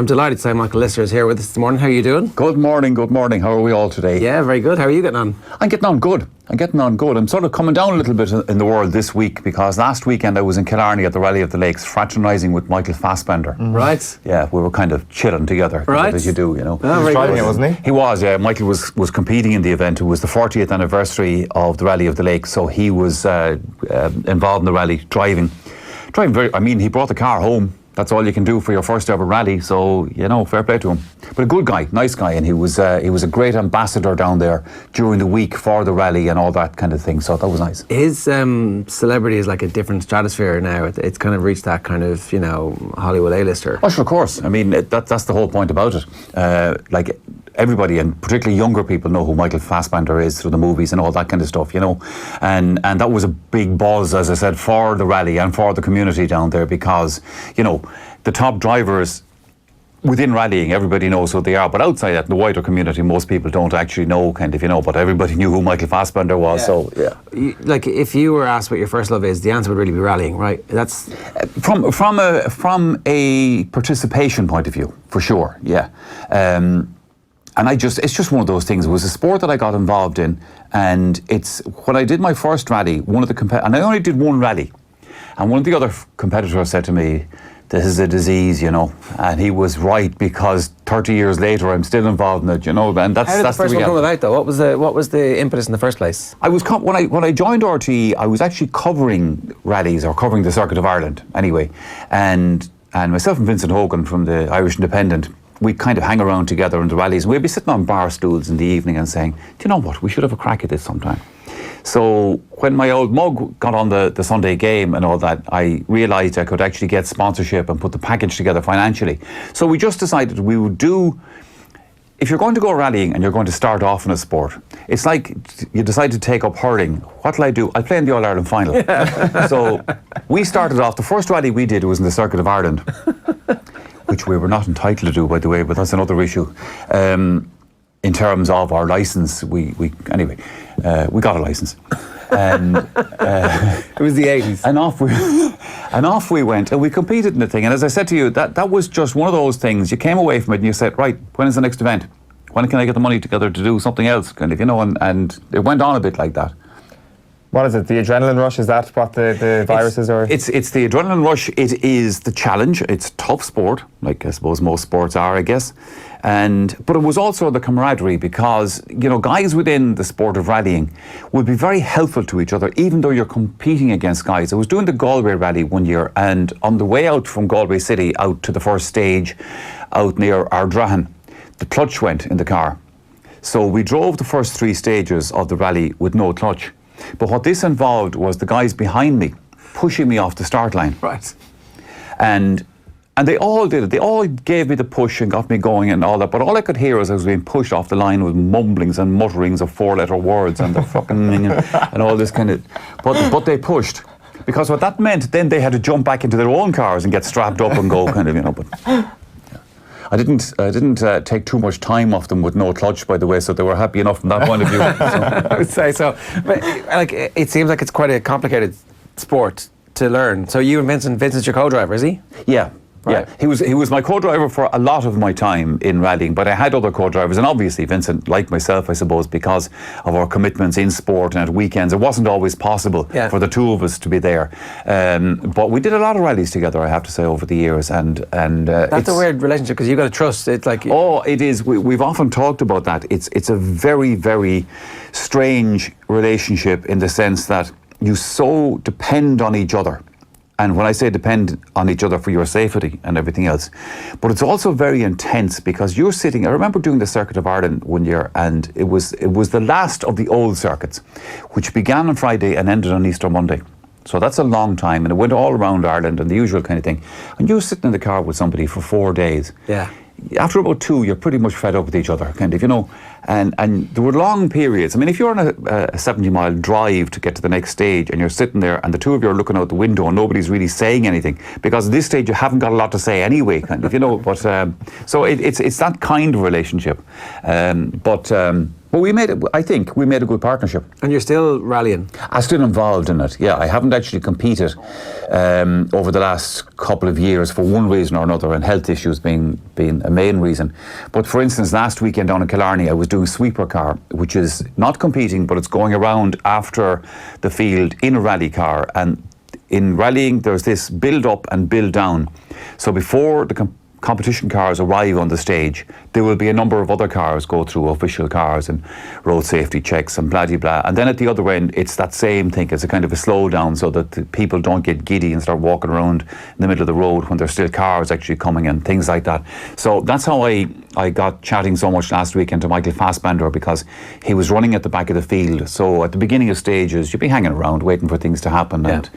I'm delighted to say Michael Lyster is here with us this morning. How are you doing? Good morning. How are we all today? Yeah, very good. How are you getting on? I'm getting on good. I'm sort of coming down a little bit in the world this week because last weekend I was in Killarney at the Rally of the Lakes fraternising with Michael Fassbender. Right. Yeah, we were kind of chilling together, right, as you do, you know. He was driving it, wasn't he? He was, yeah. Michael was competing in the event. It was the 40th anniversary of the Rally of the Lakes, so he was involved in the rally, driving he brought the car home. That's all you can do for your first ever rally, so, you know, fair play to him. But a good guy, nice guy, and he was a great ambassador down there during the week for the rally and all that kind of thing, so that was nice. His celebrity is like a different stratosphere now. It's kind of reached that kind of, you know, Hollywood A-lister. Oh, sure, of course. I mean, that's the whole point about it. Like, everybody, and particularly younger people, know who Michael Fassbender is through the movies and all that kind of stuff, you know. And that was a big buzz, as I said, for the rally and for the community down there because, you know, the top drivers within rallying, everybody knows who they are, but outside that, in the wider community, most people don't actually know, kind of, you know, but everybody knew who Michael Fassbender was, so, yeah. Like, if you were asked what your first love is, the answer would really be rallying, right? That's... From a participation point of view, for sure, yeah. And it's just one of those things. It was a sport that I got involved in, and when I did my first rally, and I only did one rally, and one of the other competitors said to me, "This is a disease, you know," and he was right because 30 years later I'm still involved in it, you know. And that's how did the first one come about, though? What was the impetus in the first place? When I joined RTE, I was actually covering rallies or covering the Circuit of Ireland anyway, and myself and Vincent Hogan from the Irish Independent, we kind of hang around together in the rallies. We'd be sitting on bar stools in the evening and saying, "Do you know what? We should have a crack at this sometime." So when my old mug got on the Sunday game and all that, I realised I could actually get sponsorship and put the package together financially. So we just decided we would do, if you're going to go rallying and you're going to start off in a sport, it's like you decide to take up hurling. What'll I do? I'll play in the All-Ireland final. Yeah. So we started off, the first rally we did was in the Circuit of Ireland, which we were not entitled to do, by the way, but that's another issue. In terms of our licence, we got a licence. And it was the 80s. And off we went, and we competed in the thing. And as I said to you, that was just one of those things. You came away from it and you said, right, when is the next event? When can I get the money together to do something else? Kind of, you know, and it went on a bit like that. What is it? The adrenaline rush? Is that what the virus is? Or it's the adrenaline rush. It is the challenge. It's a tough sport, like I suppose most sports are, I guess. But it was also the camaraderie because, you know, guys within the sport of rallying would be very helpful to each other, even though you're competing against guys. I was doing the Galway rally one year, and on the way out from Galway City out to the first stage out near Ardrahan, the clutch went in the car. So we drove the first 3 stages of the rally with no clutch. But what this involved was the guys behind me pushing me off the start line. Right. And they all did it. They all gave me the push and got me going and all that. But all I could hear as I was being pushed off the line was mumblings and mutterings of 4-letter words and the fucking and all this kind of. But they pushed. Because what that meant, then they had to jump back into their own cars and get strapped up and go, kind of, you know. But I didn't take too much time off them with no clutch, by the way, so they were happy enough from that point of view. So. I would say so. But like, it seems like it's quite a complicated sport to learn. So you and Vincent's your co-driver, is he? Yeah. Right. Yeah, he was my co-driver for a lot of my time in rallying, but I had other co-drivers, and obviously Vincent, like myself, I suppose, because of our commitments in sport and at weekends, it wasn't always possible for the two of us to be there. But we did a lot of rallies together, I have to say, over the years, and that's a weird relationship because you've got to trust. It's like it is. We've often talked about that. It's a very, very strange relationship in the sense that you so depend on each other. And when I say depend on each other for your safety and everything else, but it's also very intense because you're sitting. I remember doing the Circuit of Ireland one year, and it was the last of the old circuits, which began on Friday and ended on Easter Monday. So that's a long time, and it went all around Ireland and the usual kind of thing. And you're sitting in the car with somebody for 4 days. Yeah. After about 2, you're pretty much fed up with each other, kind of, you know. And there were long periods. I mean, if you're on a 70-mile drive to get to the next stage and you're sitting there and the two of you are looking out the window and nobody's really saying anything, because at this stage you haven't got a lot to say anyway, kind of, you know. But so it's that kind of relationship. But But I think we made a good partnership. And you're still rallying? I'm still involved in it, yeah. I haven't actually competed over the last couple of years for one reason or another, and health issues being a main reason. But for instance, last weekend down in Killarney, I was doing sweeper car, which is not competing, but it's going around after the field in a rally car. And in rallying, there's this build up and build down. So before the competition cars arrive on the stage, there will be a number of other cars go through, official cars and road safety checks and blah, blah, blah. And then at the other end, it's that same thing. It's a kind of a slowdown so that the people don't get giddy and start walking around in the middle of the road when there's still cars actually coming in, things like that. So that's how I got chatting so much last weekend to Michael Fassbender, because he was running at the back of the field. So at the beginning of stages, you'd be hanging around waiting for things to happen and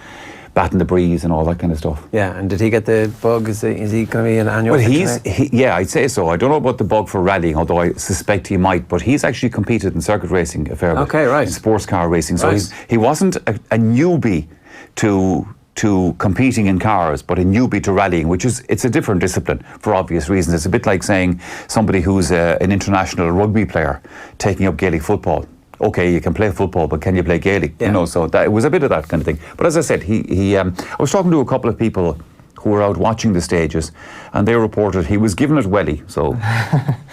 batting the breeze and all that kind of stuff. Yeah, and did he get the bug? Is he going to be an annual? Well, yeah, I'd say so. I don't know about the bug for rallying, although I suspect he might, but he's actually competed in circuit racing a fair bit. Okay, right. Sports car racing. So Right. he wasn't a newbie to competing in cars, but a newbie to rallying, it's a different discipline for obvious reasons. It's a bit like saying somebody who's an international rugby player taking up Gaelic football. Okay, you can play football, but can you play Gaelic? Yeah. You know, so it was a bit of that kind of thing. But as I said, I was talking to a couple of people who were out watching the stages, and they reported he was giving it welly. So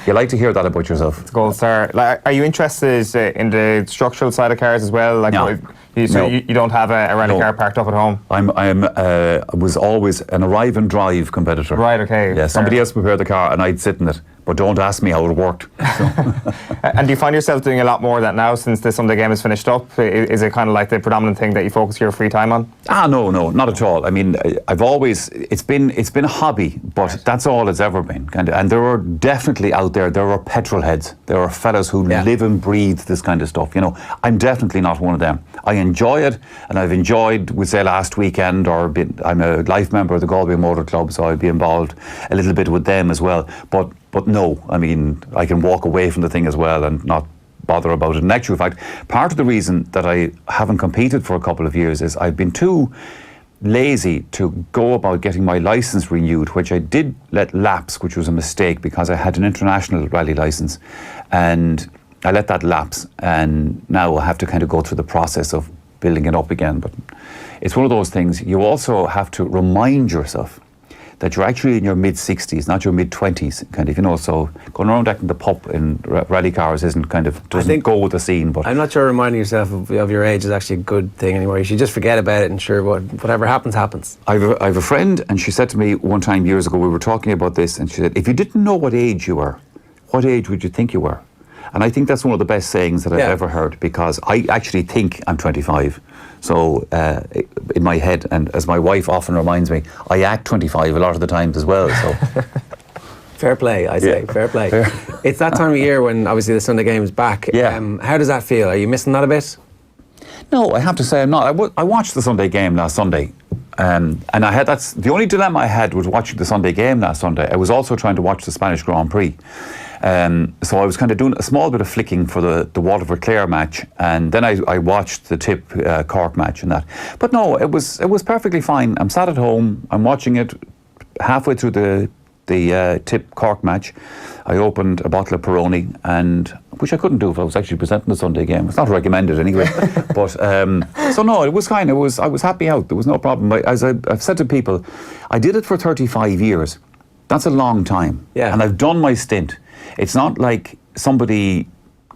you like to hear that about yourself. It's gold star. Like, are you interested in the structural side of cars as well? Like, No. You don't have a rally car parked up at home? I was always an arrive and drive competitor. Right, okay. Yeah, somebody else prepared the car and I'd sit in it. But don't ask me how it worked. So. And do you find yourself doing a lot more of that now since the Sunday game is finished up? Is it kind of like the predominant thing that you focus your free time on? No, not at all. I mean, I've always, it's been a hobby, but that's all it's ever been. And there are definitely out there are petrol heads. There are fellas who live and breathe this kind of stuff. You know, I'm definitely not one of them. I enjoy it, and I've enjoyed, we say last weekend, I'm a life member of the Galway Motor Club, so I'd be involved a little bit with them as well. But no, I mean, I can walk away from the thing as well and not bother about it. In actual fact, part of the reason that I haven't competed for a couple of years is I've been too lazy to go about getting my license renewed, which I did let lapse, which was a mistake because I had an international rally license, and I let that lapse, and now I have to kind of go through the process of building it up again. But it's one of those things, you also have to remind yourself that you're actually in your mid-60s, not your mid-20s, kind of, you know, so going around acting the pup in rally cars doesn't go with the scene. But I'm not sure reminding yourself of your age is actually a good thing anymore. You should just forget about it and sure, whatever happens, happens. I have a friend, and she said to me one time years ago, we were talking about this, and she said, if you didn't know what age you were, what age would you think you were? And I think that's one of the best sayings that I've ever heard, because I actually think I'm 25. So in my head, and as my wife often reminds me, I act 25 a lot of the times as well. So fair play, I say, fair play. It's that time of year when obviously the Sunday game is back. Yeah. How does that feel? Are you missing that a bit? No, I have to say I'm not. I watched the Sunday game last Sunday. And that's the only dilemma I had was watching the Sunday game last Sunday. I was also trying to watch the Spanish Grand Prix. So I was kind of doing a small bit of flicking for the Waterford-Clare match, and then I watched the Tip Cork match and that. But no, it was perfectly fine. I'm sat at home, I'm watching it. Halfway through the Tip Cork match, I opened a bottle of Peroni, which I couldn't do if I was actually presenting the Sunday game. It's not recommended anyway. But so no, it was fine. I was happy out. There was no problem. As I've said to people, I did it for 35 years. That's a long time. Yeah. And I've done my stint. It's not like somebody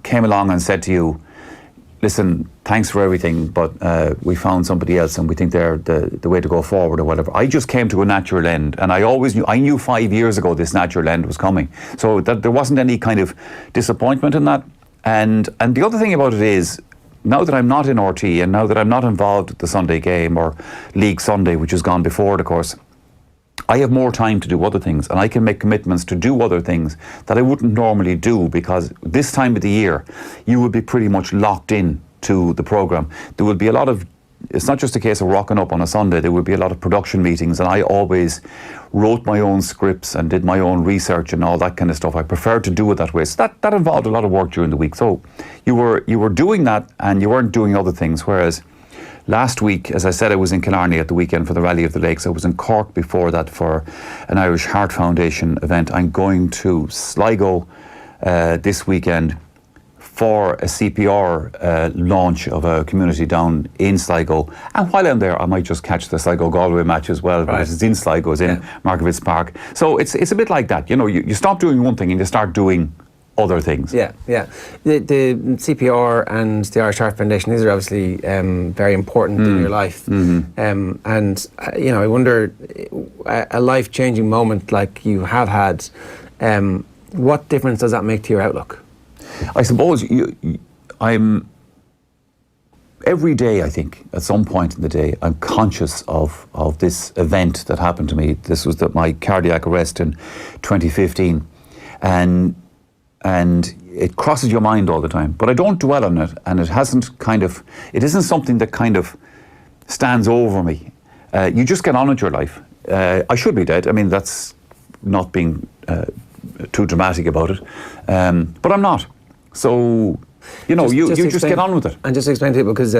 came along and said to you, listen, thanks for everything, but we found somebody else and we think they're the way to go forward or whatever. I just came to a natural end, and I knew 5 years ago this natural end was coming. So that there wasn't any kind of disappointment in that. And the other thing about it is, now that I'm not in RT and now that I'm not involved with the Sunday game or League Sunday, which has gone before, of course, I have more time to do other things, and I can make commitments to do other things that I wouldn't normally do, because this time of the year you will be pretty much locked in to the programme. There will be a lot of, it's not just a case of rocking up on a Sunday, there will be a lot of production meetings, and I always wrote my own scripts and did my own research and all that kind of stuff. I preferred to do it that way. So that involved a lot of work during the week. So you were doing that and you weren't doing other things, whereas last week, as I said, I was in Killarney at the weekend for the Rally of the Lakes. I was in Cork before that for an Irish Heart Foundation event. I'm going to Sligo this weekend for a CPR launch of a community down in Sligo. And while I'm there, I might just catch the Sligo-Galway match as well, because it's in Sligo, it's in Markovitz Park. So it's a bit like that. You stop doing one thing and you start doing other things. Yeah. The CPR and the Irish Heart Foundation, these are obviously very important in your life. And I wonder, a life-changing moment like you have had, what difference does that make to your outlook? I suppose I'm every day, I think, at some point in the day, I'm conscious of this event that happened to me. This was my cardiac arrest in 2015. And it crosses your mind all the time. But I don't dwell on it, and it isn't something that kind of stands over me. You just get on with your life. I should be dead. I mean, that's not being too dramatic about it. But I'm not. So, you just get on with it. And just explain to people, because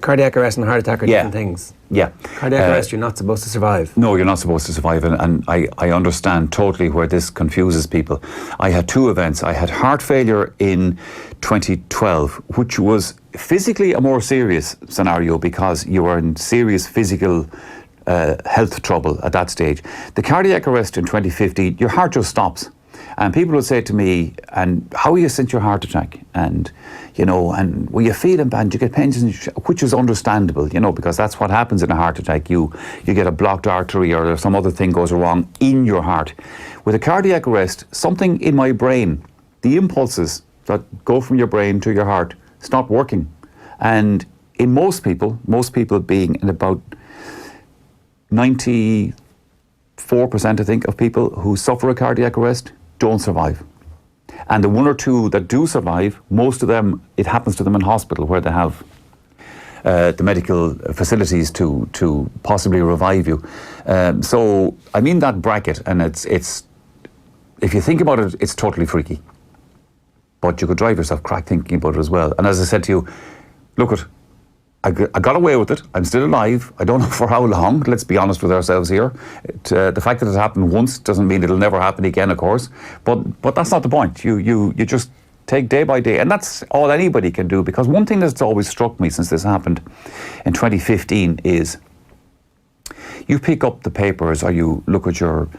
cardiac arrest and heart attack are different things. Yeah. Cardiac arrest, you're not supposed to survive. No, you're not supposed to survive. And I understand totally where this confuses people. I had two events. I had heart failure in 2012, which was physically a more serious scenario because you were in serious physical health trouble at that stage. The cardiac arrest in 2015, your heart just stops. And people would say to me, and how are you since your heart attack? And, and were you feeling bad? You get pains, which is understandable, because that's what happens in a heart attack. You get a blocked artery or some other thing goes wrong in your heart. With a cardiac arrest, something in my brain, the impulses that go from your brain to your heart stop working. And in most people being in about 94%, I think, of people who suffer a cardiac arrest don't survive. And the one or two that do survive, most of them, it happens to them in hospital where they have the medical facilities to possibly revive you. So I'm in that bracket, and it's if you think about it, it's totally freaky. But you could drive yourself crack thinking about it as well. And as I said to you, look at, I got away with it. I'm still alive. I don't know for how long. Let's be honest with ourselves here. The fact that it happened once doesn't mean it'll never happen again, of course. But that's not the point. You just take day by day, and that's all anybody can do. Because one thing that's always struck me since this happened in 2015 is you pick up the papers or you look at your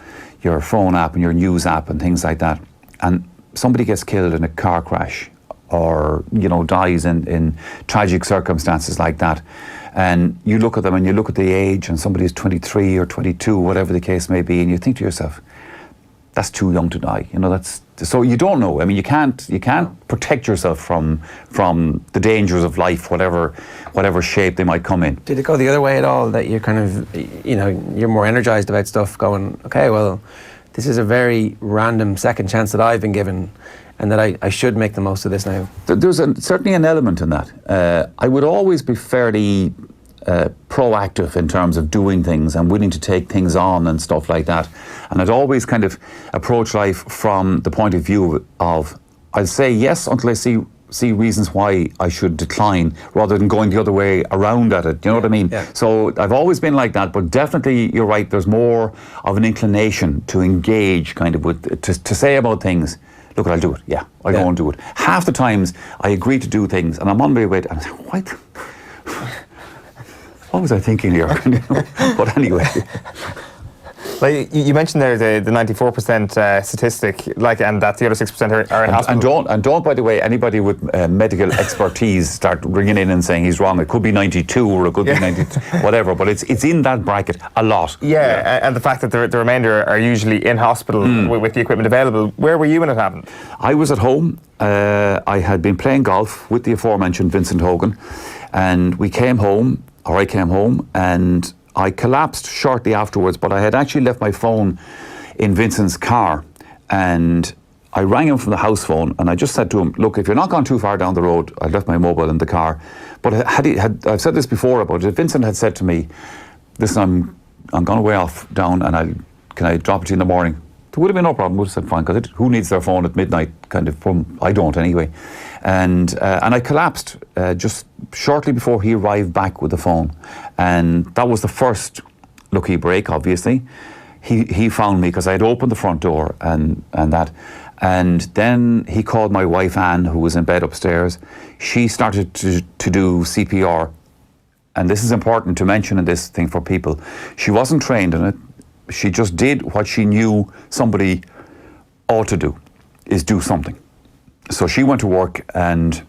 phone app and your news app and things like that, and somebody gets killed in a car crash, or dies in tragic circumstances like that, and you look at them and you look at the age, and somebody's 23 or 22, whatever the case may be, and you think to yourself, that's too young to die. So you don't know. I mean, you can't protect yourself from the dangers of life, whatever shape they might come in. Did it go the other way at all, that you're kind of, you're more energized about stuff, going, okay, well, this is a very random second chance that I've been given, and that I should make the most of this now? There's certainly an element in that. I would always be fairly proactive in terms of doing things and willing to take things on and stuff like that. And I'd always kind of approach life from the point of view of, I'll say yes until I see reasons why I should decline, rather than going the other way around at it. Do you know what I mean? Yeah. So I've always been like that, but definitely you're right, there's more of an inclination to engage kind of with, to say about things, look, I'll do it. Yeah, I'll go and do it. Half the times I agree to do things and I'm on my way and I'm like, what was I thinking here? But anyway. Like you mentioned there the 94% statistic, and that the other 6% are in hospital. And don't, by the way, anybody with medical expertise start ringing in and saying he's wrong. It could be 92 or it could be 92, whatever. But it's in that bracket a lot. Yeah, and the fact that the remainder are usually in hospital with the equipment available. Where were you when it happened? I was at home. I had been playing golf with the aforementioned Vincent Hogan, and I came home, and I collapsed shortly afterwards, but I had actually left my phone in Vincent's car, and I rang him from the house phone, and I just said to him, look, if you're not gone too far down the road, I left my mobile in the car. But I've said this before about it, Vincent had said to me, listen, I'm going away off down, and can I drop it to you in the morning? There would have been no problem. Would have said fine, because who needs their phone at midnight? I don't anyway. And I collapsed just shortly before he arrived back with the phone, and that was the first lucky break. Obviously, he found me because I had opened the front door and that. And then he called my wife, Anne, who was in bed upstairs. She started to do CPR. And this is important to mention in this thing for people. She wasn't trained in it. She just did what she knew somebody ought to do, is do something. So she went to work, and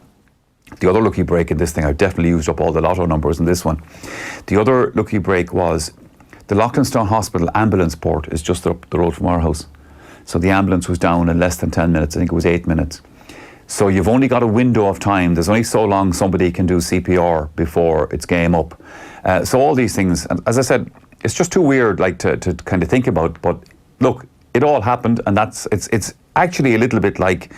the other lucky break in this thing, I definitely used up all the lotto numbers in this one. The other lucky break was the Loughlinstown Hospital ambulance port is just up the road from our house. So the ambulance was down in less than 10 minutes. I think it was 8 minutes. So you've only got a window of time. There's only so long somebody can do CPR before it's game up. So all these things, and as I said, it's just too weird like to kind of think about. But look, it all happened, and it's actually a little bit like,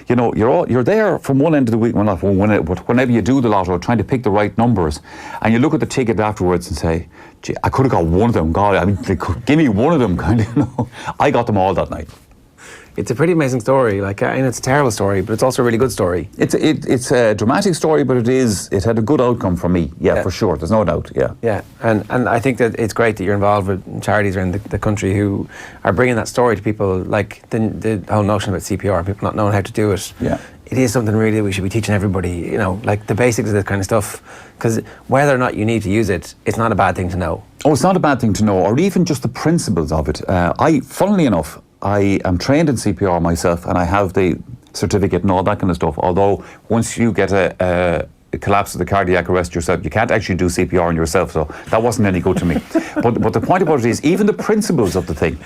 you know, you're there from one end of the week, well not but whenever you do the lotto, trying to pick the right numbers, and you look at the ticket afterwards and say, gee, I could have got one of them. God, I mean, they could give me one of them, kind of. You know, I got them all that night. It's a pretty amazing story. Like, and it's a terrible story, but it's also a really good story. It's a dramatic story, but it had a good outcome for me. Yeah, for sure. There's no doubt. Yeah. Yeah, and I think that it's great that you're involved with charities around the country who are bringing that story to people. Like the whole notion about CPR, people not knowing how to do it. Yeah. It is something really that we should be teaching everybody. You know, like the basics of this kind of stuff. Because whether or not you need to use it, it's not a bad thing to know. Oh, it's not a bad thing to know, or even just the principles of it. Funnily enough, I am trained in CPR myself, and I have the certificate and all that kind of stuff. Although once you get a collapse of the cardiac arrest yourself, you can't actually do CPR on yourself, so that wasn't any good to me. But the point about it is, even the principles of the thing,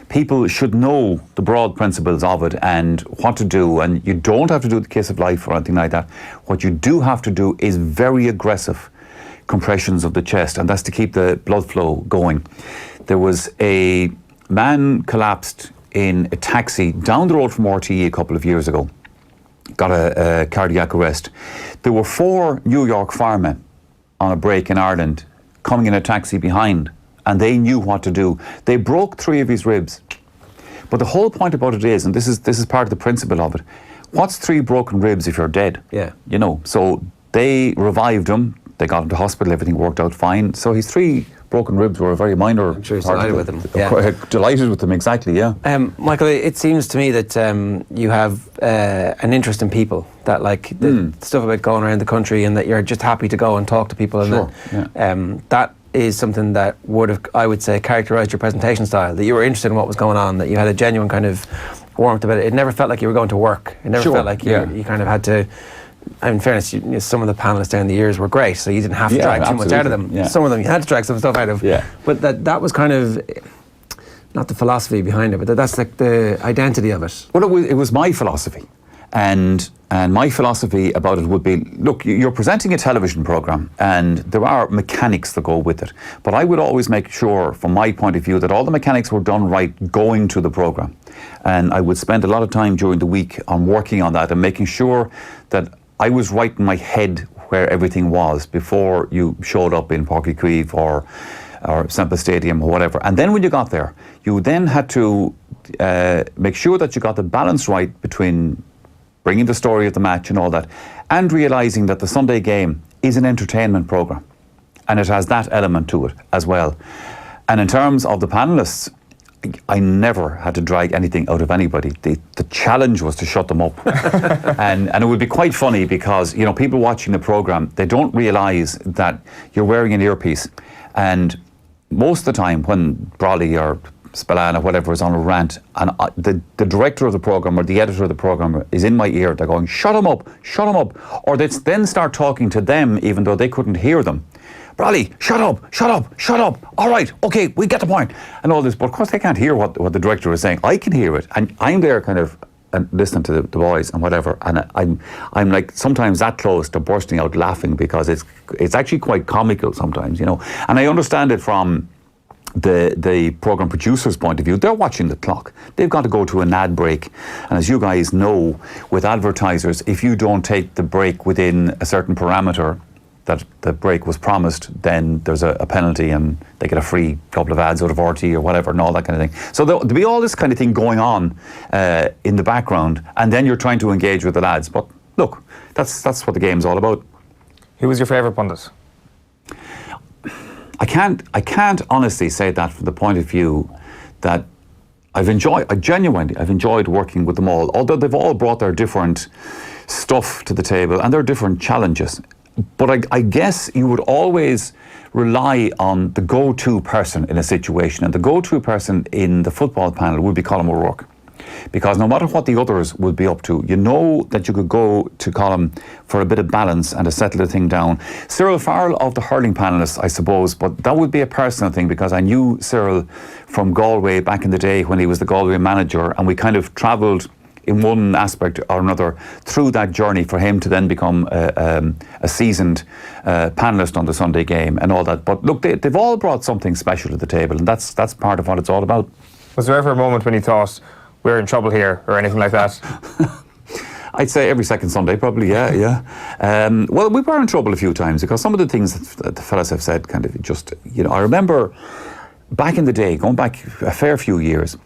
people should know the broad principles of it and what to do, and you don't have to do the kiss of life or anything like that. What you do have to do is very aggressive compressions of the chest, and that's to keep the blood flow going. There was a man collapsed in a taxi down the road from RTE a couple of years ago, got a cardiac arrest. There were 4 New York firemen on a break in Ireland coming in a taxi behind, and they knew what to do. They broke 3 of his ribs. But the whole point about it is, and this is part of the principle of it, what's 3 broken ribs if you're dead? Yeah. You know, so they revived him, they got him to hospital, everything worked out fine. So his 3 broken ribs were a very minor. I'm sure he's delighted with them. Yeah. Delighted with them, exactly, yeah. Michael, it seems to me that you have an interest in people, that like the stuff about going around the country, and that you're just happy to go and talk to people. Sure, and that is something that would have, I would say, characterised your presentation style, that you were interested in what was going on, that you had a genuine kind of warmth about it. It never felt like you were going to work. It never felt like you kind of had to. In fairness, some of the panellists down the years were great, so you didn't have to drag too much out of them. Yeah. Some of them you had to drag some stuff out of. Yeah. But that was kind of, not the philosophy behind it, but that's like the identity of it. Well, it was my philosophy. And my philosophy about it would be, look, you're presenting a television programme, and there are mechanics that go with it. But I would always make sure, from my point of view, that all the mechanics were done right going to the programme. And I would spend a lot of time during the week on working on that and making sure that I was right in my head where everything was before you showed up in Páirc Uí Chaoimh or Semple Stadium or whatever. And then when you got there, you then had to make sure that you got the balance right between bringing the story of the match and all that, and realising that the Sunday game is an entertainment programme, and it has that element to it as well. And in terms of the panellists, I never had to drag anything out of anybody. The challenge was to shut them up. and it would be quite funny because, you know, people watching the programme, they don't realise that you're wearing an earpiece. And most of the time when Brawley or Spillane or whatever is on a rant, and the director of the programme or the editor of the programme is in my ear, they're going, shut him up, or they then start talking to them even though they couldn't hear them. Brawley, shut up, all right, okay, we get the point, and all this. But of course they can't hear what the director is saying. I can hear it, and I'm there kind of listening to the boys and whatever, and I'm like sometimes that close to bursting out laughing because it's actually quite comical sometimes, you know. And I understand it from the programme producer's point of view. They're watching the clock. They've got to go to an ad break. And as you guys know, with advertisers, if you don't take the break within a certain parameter that the break was promised, then there's a penalty and they get a free couple of ads out of RT or whatever and all that kind of thing. So there'll be all this kind of thing going on in the background, and then you're trying to engage with the lads. But look, that's what the game's all about. Who was your favourite pundit? I can't honestly say that from the point of view that I've enjoyed working with them all, although they've all brought their different stuff to the table and their different challenges. But I guess you would always rely on the go-to person in a situation, and the go-to person in the football panel would be Colm O'Rourke. Because no matter what the others would be up to, you know that you could go to Colm for a bit of balance and to settle the thing down. Cyril Farrell of the hurling panellists, I suppose, but that would be a personal thing because I knew Cyril from Galway back in the day when he was the Galway manager, and we kind of travelled in one aspect or another through that journey for him to then become a seasoned panellist on the Sunday game and all that. But look, they've all brought something special to the table, and that's part of what it's all about. Was there ever a moment when you thought, we're in trouble here, or anything like that? I'd say every second Sunday, probably, yeah. Well, we were in trouble a few times because some of the things that the fellas have said kind of just, I remember back in the day, going back a fair few years,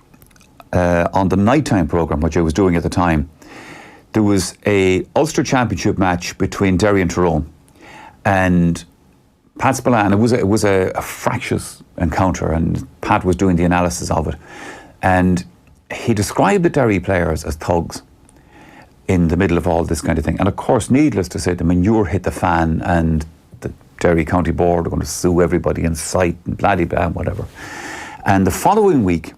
on the nighttime programme, which I was doing at the time, there was a Ulster Championship match between Derry and Tyrone. And Pat Spillane, it was a fractious encounter, and Pat was doing the analysis of it. And he described the Derry players as thugs in the middle of all this kind of thing. And of course, needless to say, the manure hit the fan, and the Derry County Board are going to sue everybody in sight and blah, whatever. And the following week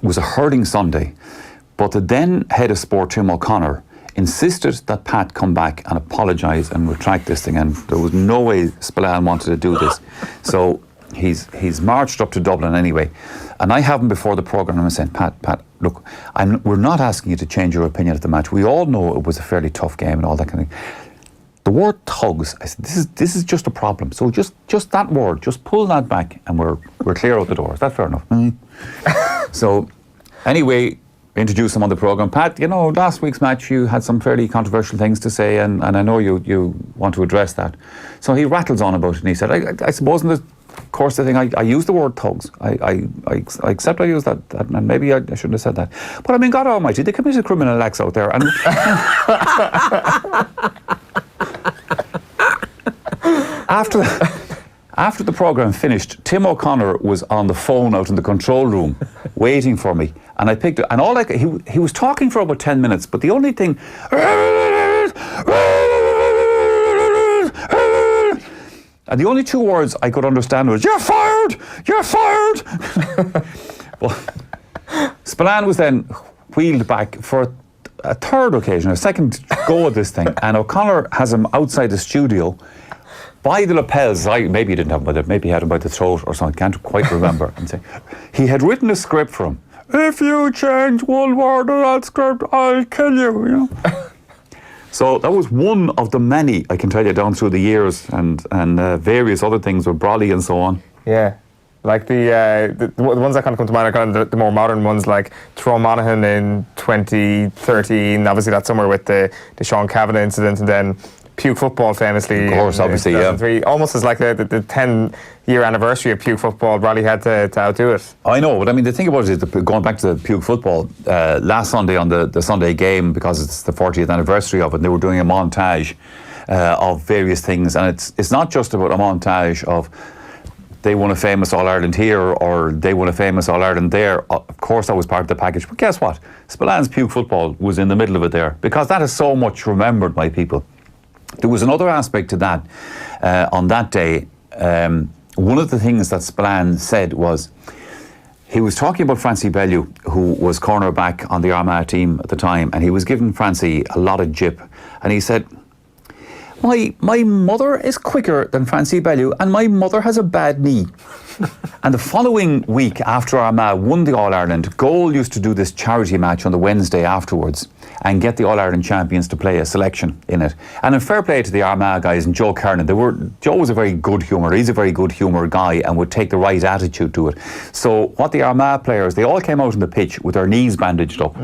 was a hurling Sunday, but the then head of sport, Tim O'Connor, insisted that Pat come back and apologise and retract this thing, and there was no way Spillane wanted to do this. So he's marched up to Dublin anyway, and I have him before the programme and I said, Pat, look, we're not asking you to change your opinion of the match. We all know it was a fairly tough game and all that kind of thing. The word thugs, I said, this is just a problem. So just that word, just pull that back and we're clear out the door. Is that fair enough? So anyway, introduce him on the programme. Pat, last week's match you had some fairly controversial things to say, and I know you want to address that. So he rattles on about it, and he said, I suppose in the course of the thing I used the word thugs. I accept I used that, and maybe I shouldn't have said that. But I mean, God almighty, they committed criminal acts out there. And After the programme finished, Tim O'Connor was on the phone out in the control room waiting for me, and I picked it, and he was talking for about 10 minutes, but the only thing and the only two words I could understand was, "You're fired! You're fired!" Well, Spillane was then wheeled back for a third occasion, a second go at this thing, and O'Connor has him outside the studio by the lapels. Maybe he didn't have him by maybe he had him by the throat or something, can't quite remember. And say, he had written a script for him. If you change one word of that script, I'll kill you, So that was one of the many, I can tell you, down through the years, and various other things with Brolly and so on. Yeah. Like the ones that kind of come to mind are kind of the more modern ones, like Tyrone Monaghan in 2013. Obviously, that's somewhere with the Sean Kavanagh incident, and then Puke football famously. Of course, obviously, yeah. Almost as like the 10-year anniversary of Puke football, Brolly had to outdo it. I know, but I mean, the thing about it is, going back to the Puke football, last Sunday on the Sunday game, because it's the 40th anniversary of it, they were doing a montage of various things, and it's not just about a montage of they won a famous All-Ireland here or they won a famous All-Ireland there. Of course, that was part of the package. But guess what? Spillane's Puke football was in the middle of it there, because that is so much remembered by people. There was another aspect to that on that day. One of the things that Spillane said was, he was talking about Francie Bellew, who was cornerback on the Armagh team at the time, and he was giving Francie a lot of jip. And he said, my mother is quicker than Francie Bellew, and my mother has a bad knee. And the following week, after Armagh won the All-Ireland, Goal used to do this charity match on the Wednesday afterwards and get the All-Ireland champions to play a selection in it. And in fair play to the Armagh guys and Joe Kernan, Joe was a very good humour. He's a very good humour guy and would take the right attitude to it. So what the Armagh players, they all came out on the pitch with their knees bandaged up,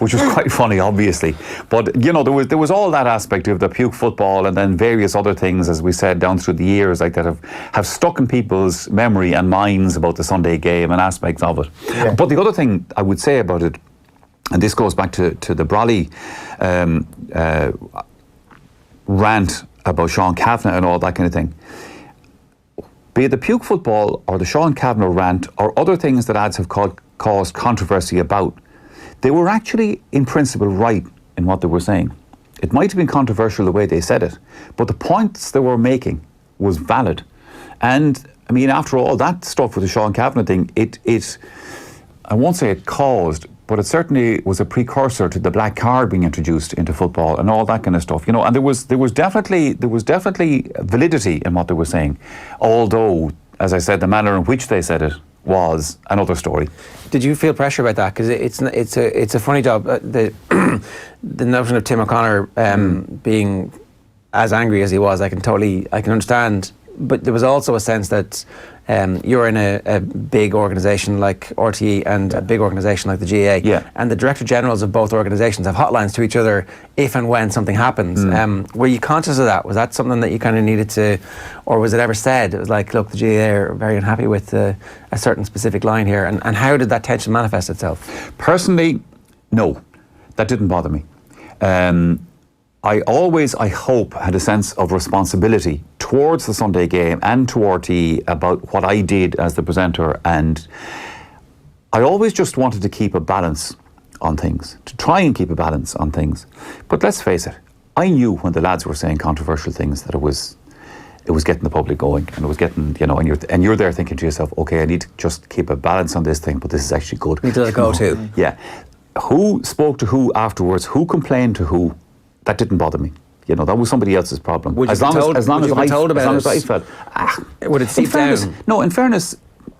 which was quite funny, obviously. But, there was all that aspect of the Puke football, and then various other things, as we said, down through the years, like that have stuck in people's memory and minds about the Sunday game and aspects of it. Yeah. But the other thing I would say about it, and this goes back to the Brolly rant about Sean Kavanagh and all that kind of thing. be it the puke football or the Sean Kavanagh rant or other things that ads have caused controversy about, they were actually, in principle, right in what they were saying. It might have been controversial the way they said it, but the points they were making was valid. And, I mean, after all, that stuff with the Sean Kavanagh thing, it I won't say it caused, but it certainly was a precursor to the black card being introduced into football and all that kind of stuff, you know. And there was definitely validity in what they were saying, although, as I said, the manner in which they said it was another story. Did you feel pressure about that? Because it's a funny job. The notion of Tim O'Connor being as angry as he was, I can understand. But there was also a sense that you're in a big organisation like RTE and a big organisation like the GAA, and the Director Generals of both organisations have hotlines to each other if and when something happens. Were you conscious of that? Was that something that you kind of needed to, or was it ever said? It was like, look, the GAA are very unhappy with a certain specific line here, and how did that tension manifest itself? Personally, no, that didn't bother me. I always, I hope, had a sense of responsibility towards the Sunday game and to RTE about what I did as the presenter, and I always just wanted to keep a balance on things, to try and keep a balance on things. But let's face it, I knew when the lads were saying controversial things that it was getting the public going, and it was getting, you know, and you're there thinking to yourself, okay, I need to just keep a balance on this thing, but this is actually good. We did a go-to. Yeah. Who spoke to who afterwards, who complained to who, that didn't bother me. You know, that was somebody else's problem. Would you be told about it? I felt, would it seep down? No, in fairness,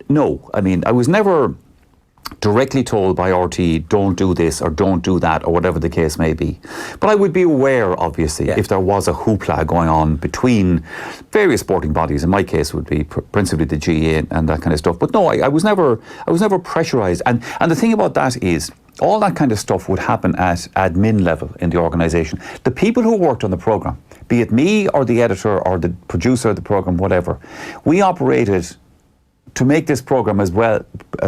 no. I mean, I was never directly told by RTE, don't do this or don't do that or whatever the case may be. But I would be aware, obviously, if there was a hoopla going on between various sporting bodies. In my case, it would be principally the GAA and that kind of stuff. But no, I was never pressurised. And the thing about that is, all that kind of stuff would happen at admin level in the organisation. The people who worked on the programme, be it me or the editor or the producer of the programme, whatever, we operated to make this programme as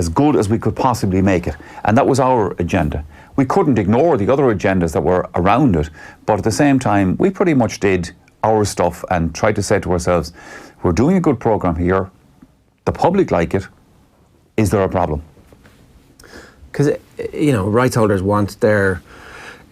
good as we could possibly make it. And that was our agenda. We couldn't ignore the other agendas that were around it, but at the same time, we pretty much did our stuff and tried to say to ourselves, we're doing a good programme here, the public like it, is there a problem? Because, you know, rights holders want their,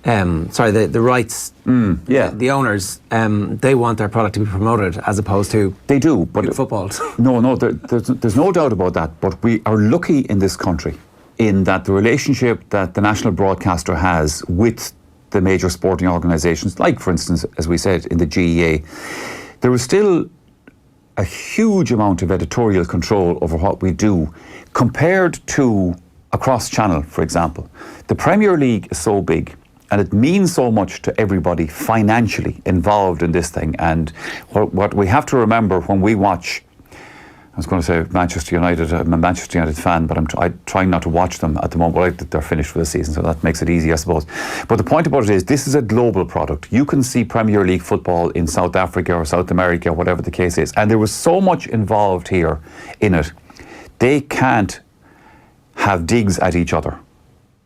the rights, the owners, they want their product to be promoted as opposed to they do, but football. No, there's no doubt about that. But we are lucky in this country in that the relationship that the national broadcaster has with the major sporting organisations, like, for instance, as we said, in the GAA, there is still a huge amount of editorial control over what we do compared to across channel, for example. The Premier League is so big and it means so much to everybody financially involved in this thing. And what we have to remember when we watch, I was going to say Manchester United, I'm a Manchester United fan, but I'm trying not to watch them at the moment. But they're finished for the season, so that makes it easy, I suppose. But the point about it is, this is a global product. You can see Premier League football in South Africa or South America, whatever the case is. And there was so much involved here in it. They can't have digs at each other,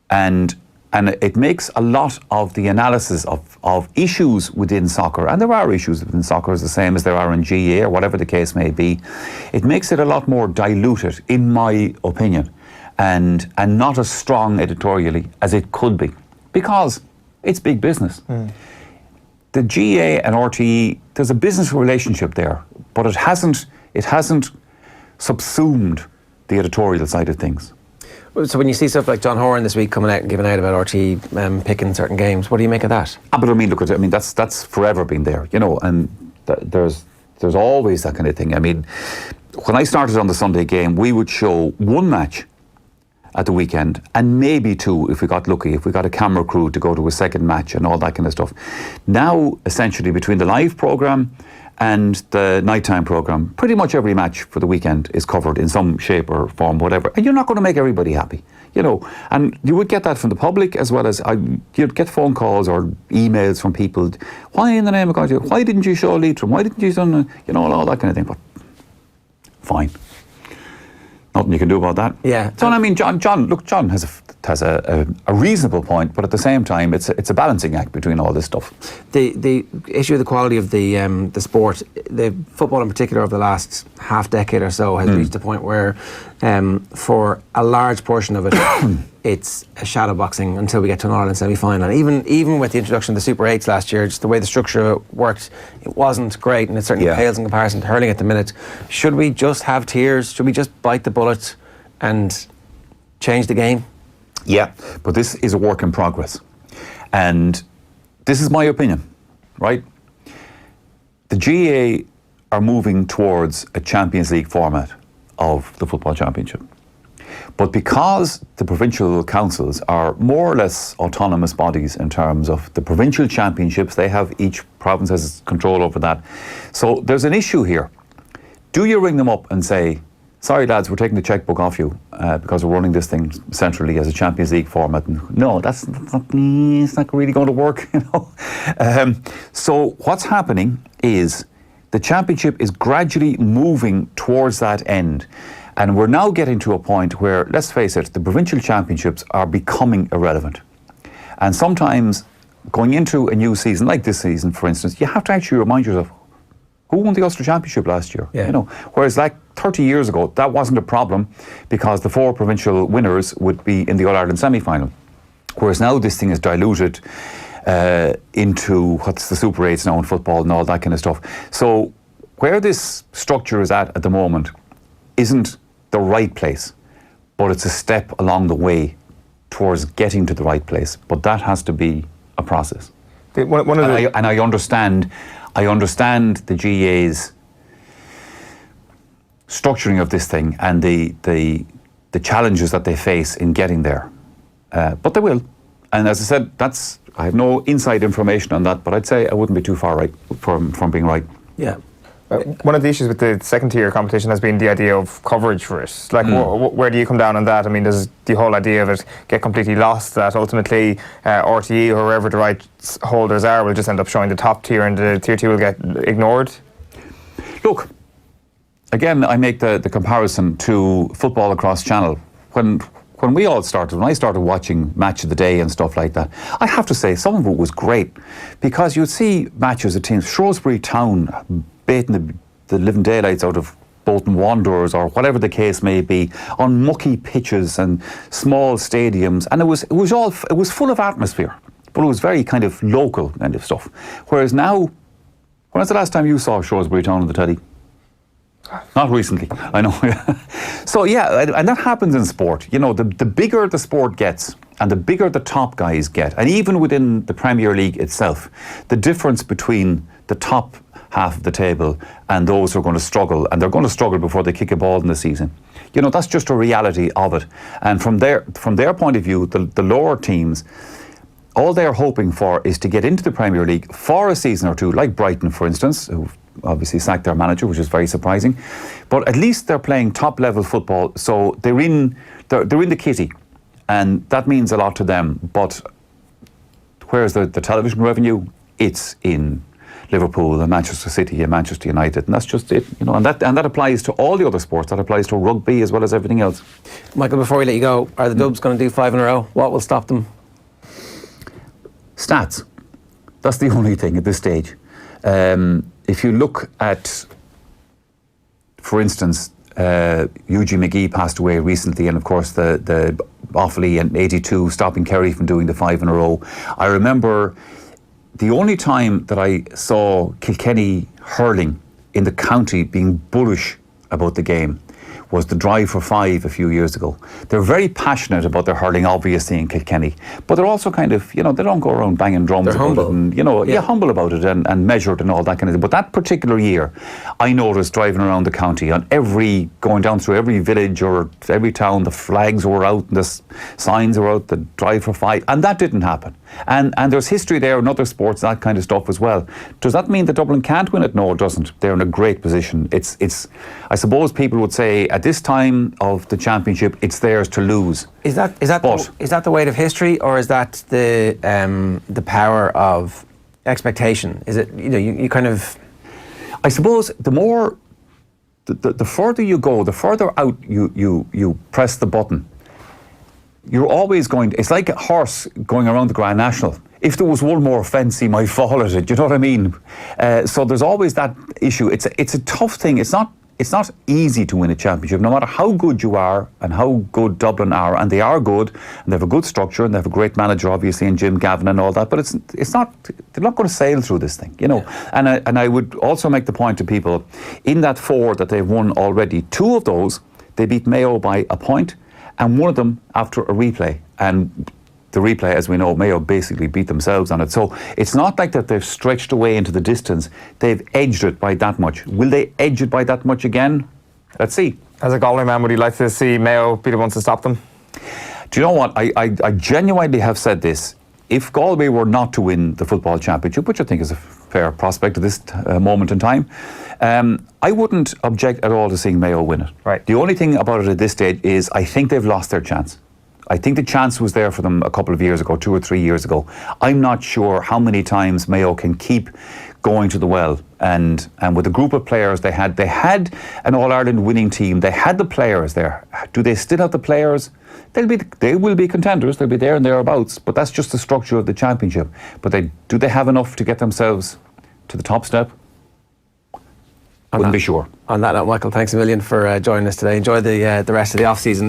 and it makes a lot of the analysis of issues within soccer, and there are issues within soccer as the same as there are in GAA or whatever the case may be. It makes it a lot more diluted, in my opinion, and not as strong editorially as it could be, because it's big business. The GAA and RTE, there's a business relationship there, but it hasn't subsumed the editorial side of things. So when you see stuff like John Horan this week coming out and giving out about RTE picking certain games, what do you make of that? But I mean, look, that's forever been there, you know, and there's always that kind of thing. I mean, when I started on the Sunday game, we would show one match at the weekend and maybe two if we got lucky, if we got a camera crew to go to a second match and all that kind of stuff. Now, essentially, between the live programme and the nighttime programme, pretty much every match for the weekend is covered in some shape or form, whatever. And you're not going to make everybody happy, you know. And you would get that from the public as well as you'd get phone calls or emails from people. Why in the name of God, why didn't you show Leitrim? Why didn't you done, you know, all that kind of thing? But fine. Nothing you can do about that. Yeah. So, I mean, John has has a reasonable point, but at the same time, it's a balancing act between all this stuff. The issue of the quality of the sport, the football in particular, over the last half decade or so, has reached a point where, for a large portion of it, it's a shadow boxing until we get to an All-Ireland semi-final. And even with the introduction of the Super 8s last year, just the way the structure of it worked, it wasn't great, and it certainly pales in comparison to hurling at the minute. Should we just have tiers? Should we just bite the bullet and change the game? Yeah, but this is a work in progress. And this is my opinion, right? The GAA are moving towards a Champions League format of the Football Championship. But because the provincial councils are more or less autonomous bodies in terms of the provincial championships, each province has control over that. So there's an issue here. Do you ring them up and say, sorry lads, we're taking the checkbook off you because we're running this thing centrally as a Champions League format? And no, it's not really going to work, you know. So what's happening is the championship is gradually moving towards that end. And we're now getting to a point where, let's face it, the provincial championships are becoming irrelevant. And sometimes going into a new season, like this season, for instance, you have to actually remind yourself, who won the Ulster Championship last year? Yeah. You know, whereas like 30 years ago, that wasn't a problem because the 4 provincial winners would be in the All-Ireland semi-final. Whereas now this thing is diluted into what's the Super 8s now in football and all that kind of stuff. So where this structure is at the moment isn't the right place, but it's a step along the way towards getting to the right place. But that has to be a process. I understand the GAA's structuring of this thing and the challenges that they face in getting there. But they will. And as I said, I have no inside information on that, but I'd say I wouldn't be too far right from being right. Yeah. One of the issues with the second tier competition has been the idea of coverage for it. Like, where do you come down on that? I mean, does the whole idea of it get completely lost, that ultimately RTE or wherever the rights holders are will just end up showing the top tier and the tier 2 will get ignored? Look, again, I make the comparison to football across channel. When I started watching Match of the Day and stuff like that, I have to say some of it was great because you'd see matches of teams, Shrewsbury Town baiting the living daylights out of Bolton Wanderers or whatever the case may be, on mucky pitches and small stadiums, and it was full of atmosphere, but it was very kind of local kind of stuff. Whereas now, when was the last time you saw Shrewsbury Town on the telly? Not recently, I know. So yeah, and that happens in sport. You know, the bigger the sport gets and the bigger the top guys get, and even within the Premier League itself, the difference between the top half of the table and those who are going to struggle, and they're going to struggle before they kick a ball in the season. You know, that's just a reality of it. And from their point of view, the lower teams, all they're hoping for is to get into the Premier League for a season or two, like Brighton, for instance, who obviously sacked their manager, which is very surprising. But at least they're playing top-level football, so they're in the kitty, and that means a lot to them. But where's the television revenue? It's in Liverpool and Manchester City and Manchester United, and that's just it, you know. And that applies to all the other sports. That applies to rugby as well as everything else. Michael, before we let you go, are the Dubs going to do 5 in a row? What will stop them? Stats. That's the only thing at this stage. If you look at, for instance, Eugene McGee passed away recently, and of course the Offaly in '82 stopping Kerry from doing the 5 in a row. I remember the only time that I saw Kilkenny hurling in the county being bullish about the game was the Drive for 5 a few years ago. They're very passionate about their hurling, obviously, in Kilkenny, but they're also kind of, you know, they don't go around banging drums. They're about humble. it and, you know, humble about it and measured and all that kind of thing. But that particular year, I noticed driving around the county, going down through every village or every town, the flags were out, and the signs were out, the Drive for 5, and that didn't happen. And there's history there in other sports, that kind of stuff as well. Does that mean that Dublin can't win it? No, it doesn't. They're in a great position. It's I suppose people would say at this time of the championship, it's theirs to lose. Is that the weight of history, or is that the power of expectation? Is it, you know, you kind of, I suppose the further you go, the further out you press the button, you're always going. It's like a horse going around the Grand National. If there was one more fence, he might fall at it. Do you know what I mean? So there's always that issue. It's a tough thing. It's not easy to win a championship, no matter how good you are and how good Dublin are, and they are good, and they have a good structure, and they have a great manager, obviously, and Jim Gavin and all that. But it's not. They're not going to sail through this thing, you know. Yeah. And I would also make the point to people, in that 4 that they've won already, 2 of those they beat Mayo by a point, and one of them after a replay. And the replay, as we know, Mayo basically beat themselves on it. So it's not like that they've stretched away into the distance. They've edged it by that much. Will they edge it by that much again? Let's see. As a Galway man, would you like to see Mayo be the ones to stop them? Do you know what? I genuinely have said this. If Galway were not to win the football championship, which I think is a fair prospect at this moment in time, I wouldn't object at all to seeing Mayo win it. Right. The only thing about it at this stage is I think they've lost their chance. I think the chance was there for them a couple of years ago, 2 or 3 years ago. I'm not sure how many times Mayo can keep going to the well. And with the group of players they had an All-Ireland winning team. They had the players there. Do they still have the players? They will be contenders. They'll be there and thereabouts. But that's just the structure of the championship. But do they have enough to get themselves to the top step? Wouldn't be sure. On that note, Michael, thanks a million for joining us today. Enjoy the rest of the off-season.